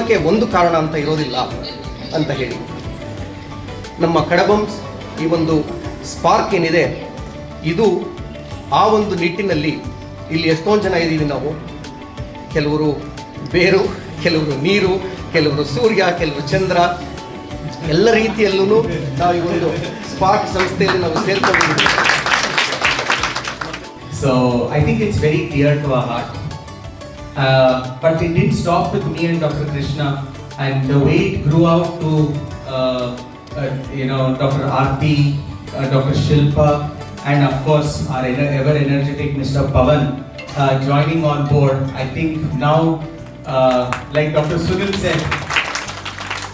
ಶ್ರೀಮಂತಿಕೆ ಒಂದು ಕಾರಣ ಅಂತ ಇರೋದಿಲ್ಲ ಅಂತ ಹೇಳಿ ನಮ್ಮ ಕಡಬಂಸ್ ಈ ಒಂದು ಸ್ಪಾರ್ಕ್ ಏನಿದೆ ಇದು ಆ ಒಂದು ನಿಟ್ಟಿನಲ್ಲಿ ಇಲ್ಲಿ ಎಷ್ಟೊಂದು ಜನ ಇದ್ದೀವಿ ನಾವು. ಕೆಲವರು ಬೇರು, ಕೆಲವರು ನೀರು, ಕೆಲವರು ಸೂರ್ಯ, ಕೆಲವರು ಚಂದ್ರ, ಎಲ್ಲ ರೀತಿಯಲ್ಲೂ ನಾವು ಈ ಒಂದು ಸ್ಪಾರ್ಕ್ ಸಂಸ್ಥೆಯಲ್ಲಿ ನಾವು ಸೇರ್ಕೊಂಡಿದ್ದೀವಿ. So I think it's very dear to our heart. But it didn't stop with me and Dr. Krishna, and the way it grew out to Dr. Aarti, Dr. Shilpa, and of course our ever energetic Mr. Pavan joining on board. I think now, like Dr. Sunil said,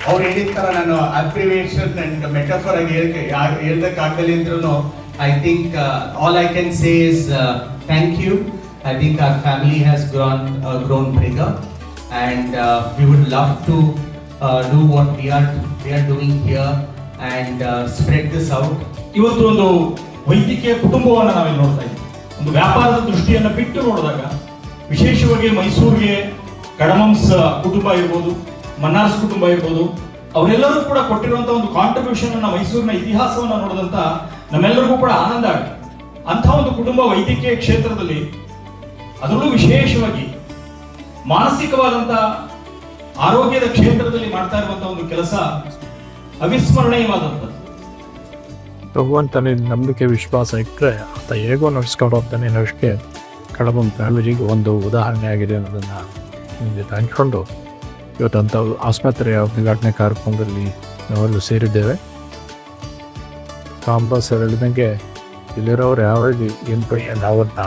ಅವ್ರು ಹೇಳಿರ್ತಾರ ನಾನು abbreviation and metaphor ಆಗಿ ಹೇಳ್ದಕ್ಕಾಗಲಿ ಅಂದ್ರೂ I think all I can say is thank you. I think our family has grown bigger, and we would love to do what we are doing here and spread this out. ಇವತ್ತು ಒಂದು ವೈದ್ಯಕೀಯ ಕುಟುಂಬವನ್ನು ನಾವಿಲ್ಲಿ ನೋಡ್ತಾ ಇದ್ದೀವಿ. ಒಂದು ವ್ಯಾಪಾರದ ದೃಷ್ಟಿಯನ್ನು ಬಿಟ್ಟು ನೋಡಿದಾಗ ವಿಶೇಷವಾಗಿ ಮೈಸೂರಿಗೆ ಕಡಮಂಸ್ ಕುಟುಂಬ ಇರ್ಬೋದು, ಮನ್ನಾರ್ಸ್ ಕುಟುಂಬ ಇರ್ಬೋದು, ಅವರೆಲ್ಲರೂ ಕೂಡ ಕೊಟ್ಟಿರುವಂತ ಒಂದು ಕಾಂಟ್ರಿಬ್ಯೂಷನ್ ಅನ್ನ ಮೈಸೂರಿನ ಇತಿಹಾಸವನ್ನು ನೋಡಿದಂತ ನಮ್ಮೆಲ್ಲರಿಗೂ ಕೂಡ ಆನಂದ ಆಗಿದೆ. ಅಂಥ ಒಂದು ಕುಟುಂಬ ವೈದ್ಯಕೀಯ ಕ್ಷೇತ್ರದಲ್ಲಿ ಅದರಲ್ಲೂ ವಿಶೇಷವಾಗಿ ಮಾನಸಿಕವಾದಂತ ಆರೋಗ್ಯದ ಕ್ಷೇತ್ರದಲ್ಲಿ ಮಾಡ್ತಾ ಇರುವಂತಹ ಒಂದು ಕೆಲಸ ಅವಿಸ್ಮರಣೀಯವಾದಂಥದ್ದು. ಭಗವಂತನ ನಂಬಿಕೆ ವಿಶ್ವಾಸ ಇಟ್ಟರೆ ಆತ ಹೇಗೋ ನಡೆಸ್ಕೊಂಡು ಹೋಗ್ತಾನೆ ಅನ್ನೋಷ್ಟಕ್ಕೆ ಕಡಬಂ ಫ್ಯಾಮಿಲಿಗೆ ಒಂದು ಉದಾಹರಣೆ ಆಗಿದೆ ಅನ್ನೋದನ್ನು ನಿಮಗೆ ಹಂಚ್ಕೊಂಡು ಇವತ್ತಂಥ ಆಸ್ಪತ್ರೆಯ ಉದ್ಘಾಟನೆ ಕಾರ್ಯಕ್ರಮದಲ್ಲಿ ನಾವೆಲ್ಲ ಸೇರಿದ್ದೇವೆ. ಕಾಂಬ ಸರ್ ಹೇಳಿದಂಗೆ ಇಲ್ಲಿರೋರು ಯಾವ ಏನು ನಾವಂತ